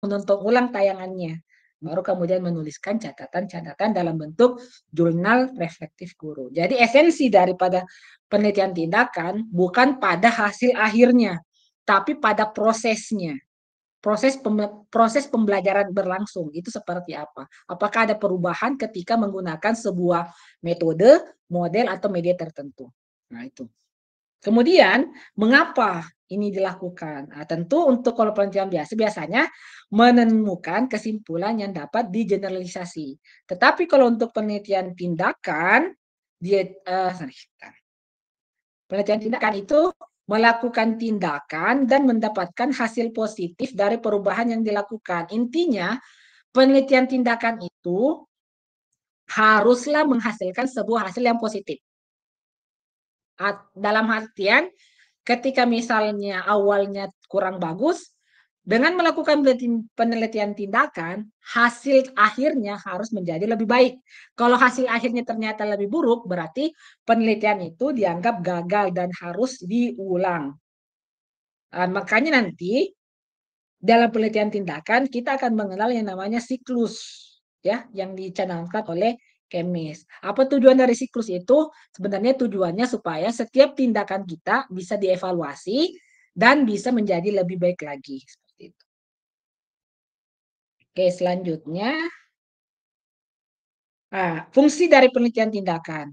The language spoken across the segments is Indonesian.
menonton ulang tayangannya. Baru kemudian menuliskan catatan-catatan dalam bentuk jurnal reflektif guru. Jadi esensi daripada penelitian tindakan bukan pada hasil akhirnya, tapi pada prosesnya. Proses pembelajaran berlangsung itu seperti apa? Apakah ada perubahan ketika menggunakan sebuah metode, model, atau media tertentu? Nah, itu. Kemudian, mengapa ini dilakukan? Nah, tentu untuk kalau penelitian biasa biasanya menemukan kesimpulan yang dapat digeneralisasi. Tetapi kalau untuk penelitian tindakan, penelitian tindakan itu melakukan tindakan dan mendapatkan hasil positif dari perubahan yang dilakukan. Intinya, penelitian tindakan itu haruslah menghasilkan sebuah hasil yang positif. Dalam artian, ketika misalnya awalnya kurang bagus, dengan melakukan penelitian tindakan, hasil akhirnya harus menjadi lebih baik. Kalau hasil akhirnya ternyata lebih buruk, berarti penelitian itu dianggap gagal dan harus diulang. Makanya nanti dalam penelitian tindakan kita akan mengenal yang namanya siklus, ya, yang dicanangkan oleh Kemis. Apa tujuan dari siklus itu? Sebenarnya tujuannya supaya setiap tindakan kita bisa dievaluasi dan bisa menjadi lebih baik lagi. Seperti itu. Oke, selanjutnya, fungsi dari penelitian tindakan.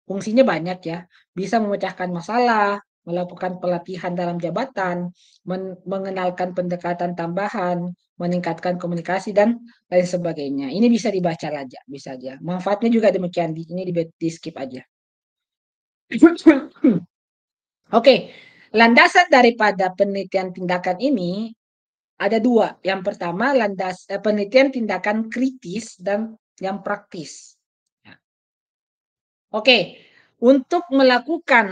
Fungsinya banyak ya, bisa memecahkan masalah, melakukan pelatihan dalam jabatan, mengenalkan pendekatan tambahan, meningkatkan komunikasi, dan lain sebagainya. Ini bisa dibaca aja, bisa aja. Manfaatnya juga demikian, ini di skip aja. Oke, landasan daripada penelitian tindakan ini ada dua. Yang pertama, penelitian tindakan kritis dan yang praktis. Oke, untuk melakukan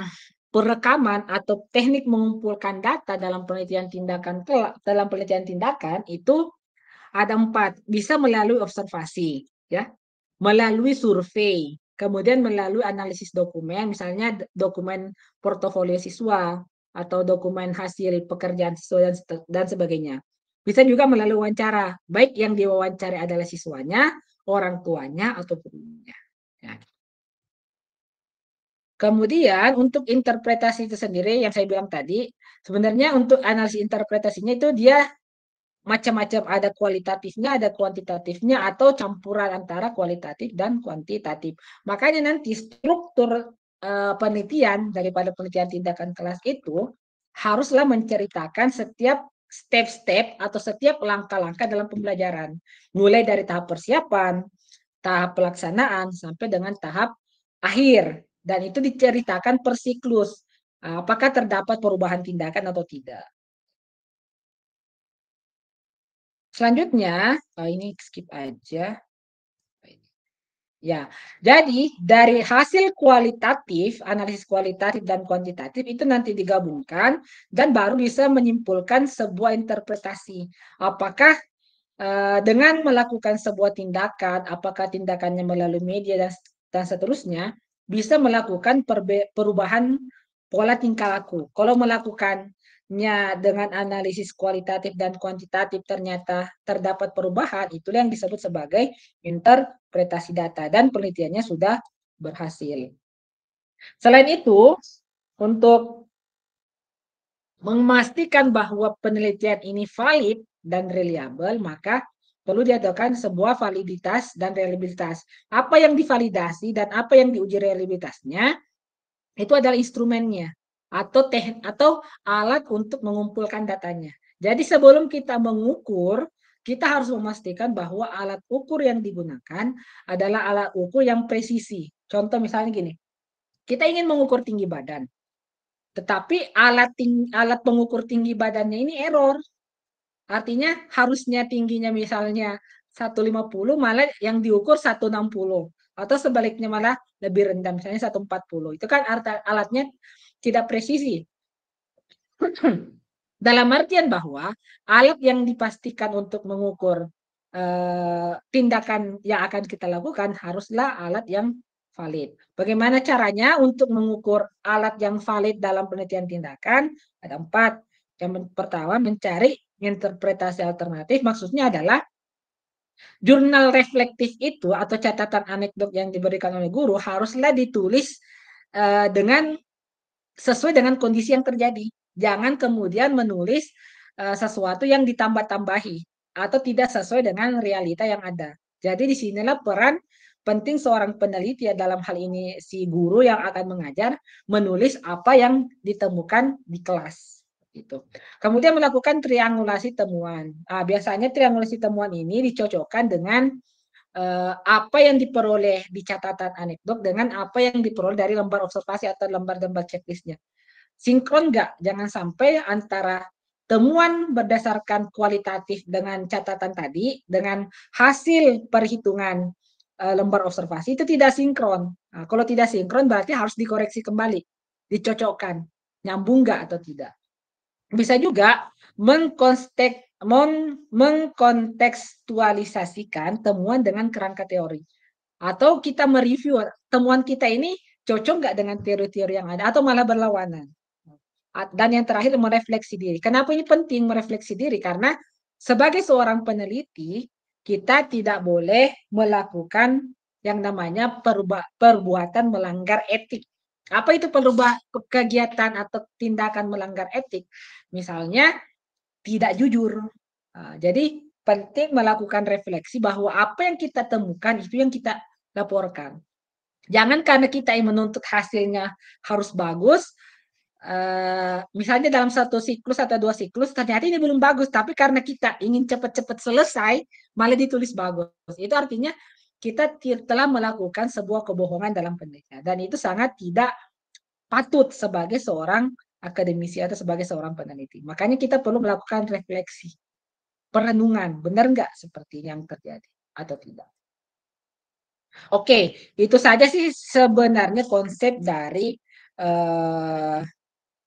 perekaman atau teknik mengumpulkan data dalam penelitian tindakan itu ada 4. Bisa melalui observasi, ya, melalui survei, kemudian melalui analisis dokumen, misalnya dokumen portofolio siswa atau dokumen hasil pekerjaan siswa dan sebagainya. Bisa juga melalui wawancara, baik yang diwawancari adalah siswanya, orang tuanya, atau gurunya. Ya. Kemudian untuk interpretasi itu sendiri yang saya bilang tadi, sebenarnya untuk analisis interpretasinya itu dia macam-macam, ada kualitatifnya, ada kuantitatifnya, atau campuran antara kualitatif dan kuantitatif. Makanya nanti struktur penelitian daripada penelitian tindakan kelas itu haruslah menceritakan setiap step-step atau setiap langkah-langkah dalam pembelajaran. Mulai dari tahap persiapan, tahap pelaksanaan, sampai dengan tahap akhir. Dan itu diceritakan per siklus. Apakah terdapat perubahan tindakan atau tidak. Selanjutnya, ini skip aja. Ya, jadi dari hasil kualitatif, analisis kualitatif dan kuantitatif itu nanti digabungkan dan baru bisa menyimpulkan sebuah interpretasi. Apakah dengan melakukan sebuah tindakan, apakah tindakannya melalui media dan seterusnya, bisa melakukan perubahan pola tingkah laku. Kalau melakukannya dengan analisis kualitatif dan kuantitatif ternyata terdapat perubahan, itulah yang disebut sebagai interpretasi data dan penelitiannya sudah berhasil. Selain itu, untuk memastikan bahwa penelitian ini valid dan reliable, maka perlu diadakan sebuah validitas dan reliabilitas. Apa yang divalidasi dan apa yang diuji reliabilitasnya itu adalah instrumennya atau alat untuk mengumpulkan datanya. Jadi sebelum kita mengukur, kita harus memastikan bahwa alat ukur yang digunakan adalah alat ukur yang presisi. Contoh misalnya gini, kita ingin mengukur tinggi badan, tetapi alat pengukur tinggi badannya ini error. Artinya harusnya tingginya misalnya 150, malah yang diukur 160. Atau sebaliknya malah lebih rendah, misalnya 140. Itu kan alatnya tidak presisi. Dalam artian bahwa alat yang dipastikan untuk mengukur tindakan yang akan kita lakukan haruslah alat yang valid. Bagaimana caranya untuk mengukur alat yang valid dalam penelitian tindakan? Ada 4. Yang pertama, mencari Interpretasi alternatif maksudnya adalah jurnal reflektif itu atau catatan anekdot yang diberikan oleh guru haruslah ditulis dengan sesuai dengan kondisi yang terjadi. Jangan kemudian menulis sesuatu yang ditambah-tambahi atau tidak sesuai dengan realita yang ada. Jadi disinilah peran penting seorang peneliti dalam hal ini si guru yang akan mengajar menulis apa yang ditemukan di kelas. Itu. Kemudian melakukan triangulasi temuan. Biasanya triangulasi temuan ini dicocokkan dengan apa yang diperoleh di catatan anekdot dengan apa yang diperoleh dari lembar observasi atau lembar-lembar checklistnya. Sinkron nggak? Jangan sampai antara temuan berdasarkan kualitatif dengan catatan tadi dengan hasil perhitungan lembar observasi itu tidak sinkron. Nah, kalau tidak sinkron berarti harus dikoreksi kembali, dicocokkan, nyambung nggak atau tidak. Bisa juga mengkontekstualisasikan temuan dengan kerangka teori. Atau kita mereview temuan kita ini cocok nggak dengan teori-teori yang ada atau malah berlawanan. Dan yang terakhir merefleksi diri. Kenapa ini penting merefleksi diri? Karena sebagai seorang peneliti kita tidak boleh melakukan yang namanya perbuatan melanggar etik. Apa itu kegiatan atau tindakan melanggar etik? Misalnya tidak jujur. Jadi penting melakukan refleksi bahwa apa yang kita temukan itu yang kita laporkan. Jangan karena kita ingin menuntut hasilnya harus bagus, misalnya dalam satu siklus atau dua siklus ternyata ini belum bagus, tapi karena kita ingin cepat-cepat selesai malah ditulis bagus. Itu artinya kita telah melakukan sebuah kebohongan dalam penelitian dan itu sangat tidak patut sebagai seorang akademisi atau sebagai seorang peneliti. Makanya kita perlu melakukan refleksi, perenungan, benar nggak seperti yang terjadi atau tidak. Oke, itu saja sih sebenarnya konsep dari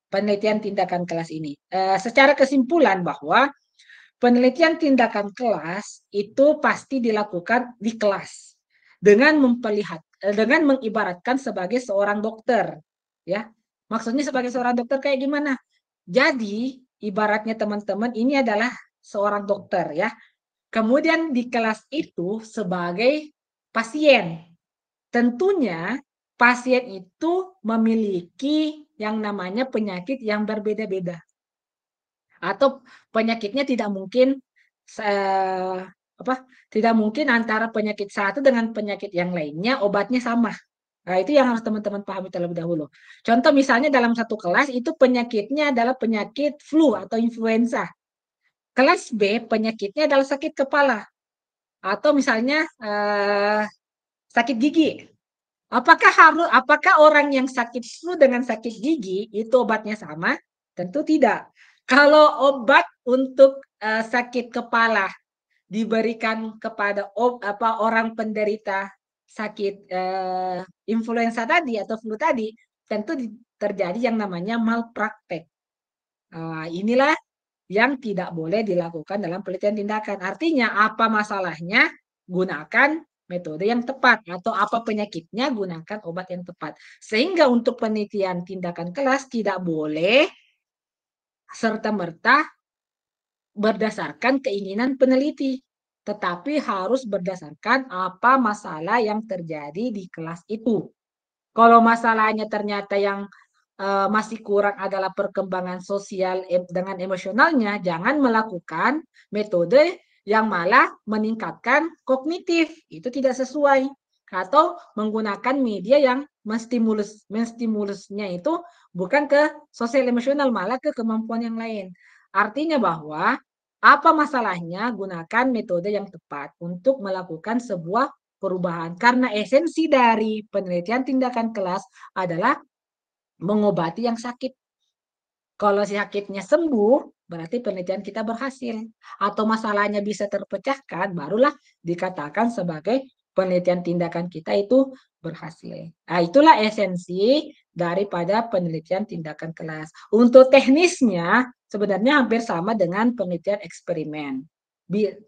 penelitian tindakan kelas ini. Secara kesimpulan bahwa penelitian tindakan kelas itu pasti dilakukan di kelas dengan mengibaratkan sebagai seorang dokter, ya. Maksudnya sebagai seorang dokter kayak gimana? Jadi ibaratnya teman-teman ini adalah seorang dokter, ya. Kemudian di kelas itu sebagai pasien. Tentunya pasien itu memiliki yang namanya penyakit yang berbeda-beda. Atau penyakitnya tidak mungkin tidak mungkin antara penyakit satu dengan penyakit yang lainnya obatnya sama. Nah, itu yang harus teman-teman pahami terlebih dahulu. Contoh misalnya dalam satu kelas itu penyakitnya adalah penyakit flu atau influenza. Kelas B penyakitnya adalah sakit kepala atau misalnya sakit gigi. Apakah orang yang sakit flu dengan sakit gigi itu obatnya sama? Tentu tidak. Kalau obat untuk sakit kepala diberikan kepada orang penderita sakit influenza tadi atau flu tadi, tentu terjadi yang namanya malpraktek. Inilah yang tidak boleh dilakukan dalam penelitian tindakan. Artinya apa masalahnya? Gunakan metode yang tepat atau apa penyakitnya gunakan obat yang tepat. Sehingga untuk penelitian tindakan kelas tidak boleh serta-merta berdasarkan keinginan peneliti, tetapi harus berdasarkan apa masalah yang terjadi di kelas itu. Kalau masalahnya ternyata yang masih kurang adalah perkembangan sosial dengan emosionalnya, jangan melakukan metode yang malah meningkatkan kognitif. Itu tidak sesuai. Atau menggunakan media yang menstimulusnya itu bukan ke sosial emosional, malah ke kemampuan yang lain. Artinya bahwa apa masalahnya gunakan metode yang tepat untuk melakukan sebuah perubahan. Karena esensi dari penelitian tindakan kelas adalah mengobati yang sakit. Kalau sakitnya sembuh, berarti penelitian kita berhasil. Atau masalahnya bisa terpecahkan, barulah dikatakan sebagai penelitian tindakan kita itu berhasil. Nah, itulah esensi daripada penelitian tindakan kelas. Untuk teknisnya, sebenarnya hampir sama dengan penelitian eksperimen.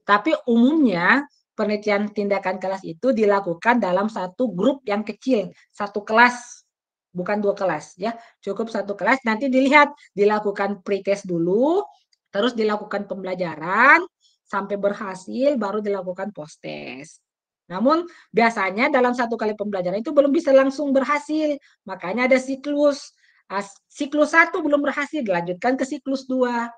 Tapi umumnya penelitian tindakan kelas itu dilakukan dalam satu grup yang kecil, satu kelas, bukan dua kelas, ya. Cukup satu kelas, nanti dilihat, dilakukan pretest dulu, Terus dilakukan pembelajaran sampai berhasil, baru dilakukan post-test. Namun biasanya dalam satu kali pembelajaran itu belum bisa langsung berhasil. Makanya ada siklus. Siklus 1 belum berhasil, dilanjutkan ke siklus 2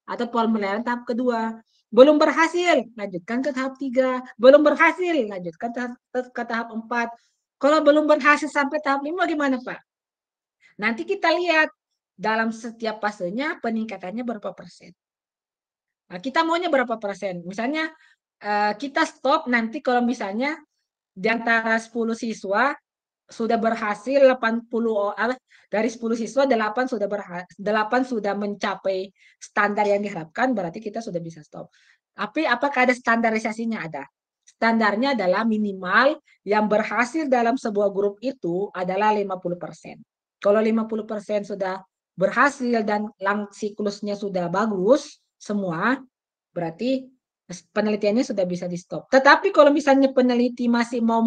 atau pembelajaran tahap kedua. Belum berhasil, lanjutkan ke tahap 3. Belum berhasil, lanjutkan ke tahap 4. Kalau belum berhasil sampai tahap 5 gimana, Pak? Nanti kita lihat dalam setiap fasenya peningkatannya berapa persen. Nah, kita maunya berapa persen? Misalnya kita stop nanti kalau misalnya di antara 10 siswa sudah berhasil 80 dari 10 siswa 8 sudah mencapai standar yang diharapkan, berarti kita sudah bisa stop. Tapi apakah ada standarisasinya? Ada. Standarnya adalah minimal yang berhasil dalam sebuah grup itu adalah 50%. Kalau 50% sudah berhasil dan siklusnya sudah bagus semua, berarti penelitiannya sudah bisa di stop. Tetapi kalau misalnya peneliti masih mau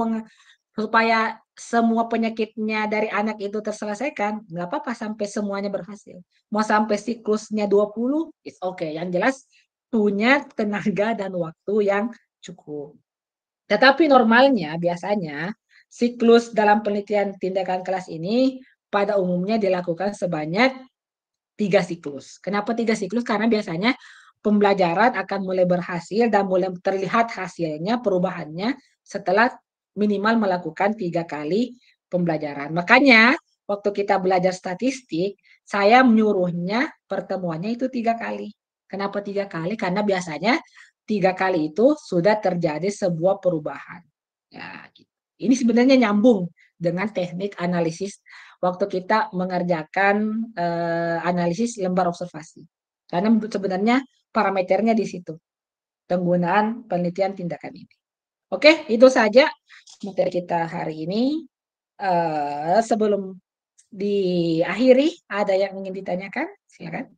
supaya semua penyakitnya dari anak itu terselesaikan, nggak apa-apa sampai semuanya berhasil. Mau sampai siklusnya 20, it's okay. Yang jelas punya tenaga dan waktu yang cukup. Tetapi normalnya biasanya siklus dalam penelitian tindakan kelas ini pada umumnya dilakukan sebanyak 3 siklus. Kenapa 3 siklus? Karena biasanya pembelajaran akan mulai berhasil dan mulai terlihat hasilnya, perubahannya setelah minimal melakukan 3 kali pembelajaran. Makanya waktu kita belajar statistik, saya menyuruhnya pertemuannya itu 3 kali. Kenapa 3 kali? Karena biasanya 3 kali itu sudah terjadi sebuah perubahan. Ya, gitu. Ini sebenarnya nyambung dengan teknik analisis waktu kita mengerjakan analisis lembar observasi. Karena sebenarnya parameternya di situ, penggunaan penelitian tindakan ini. Oke, itu saja materi kita hari ini. Sebelum diakhiri, ada yang ingin ditanyakan? Silakan.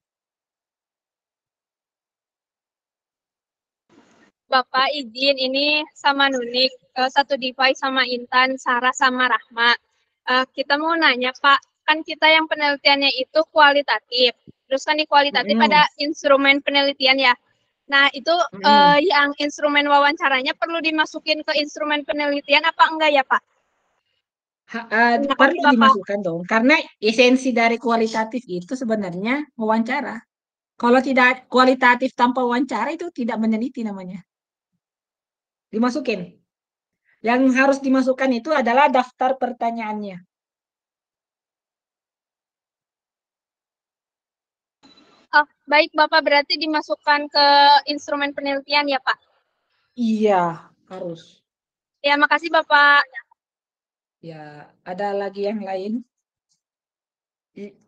Bapak izin ini sama Nunik, satu device sama Intan, Sarah sama Rahma. Kita mau nanya Pak, kan kita yang penelitiannya itu kualitatif. Terus kan di kualitatif ada instrumen penelitian ya. Nah itu yang instrumen wawancaranya perlu dimasukin ke instrumen penelitian apa enggak ya Pak? Perlu dimasukkan dong, karena esensi dari kualitatif itu sebenarnya wawancara. Kalau tidak kualitatif tanpa wawancara itu tidak meneliti namanya. Dimasukin. Yang harus dimasukkan itu adalah daftar pertanyaannya. Oh, baik Bapak, berarti dimasukkan ke instrumen penelitian ya Pak? Iya, harus. Ya, makasih Bapak. Ya, ada lagi yang lain?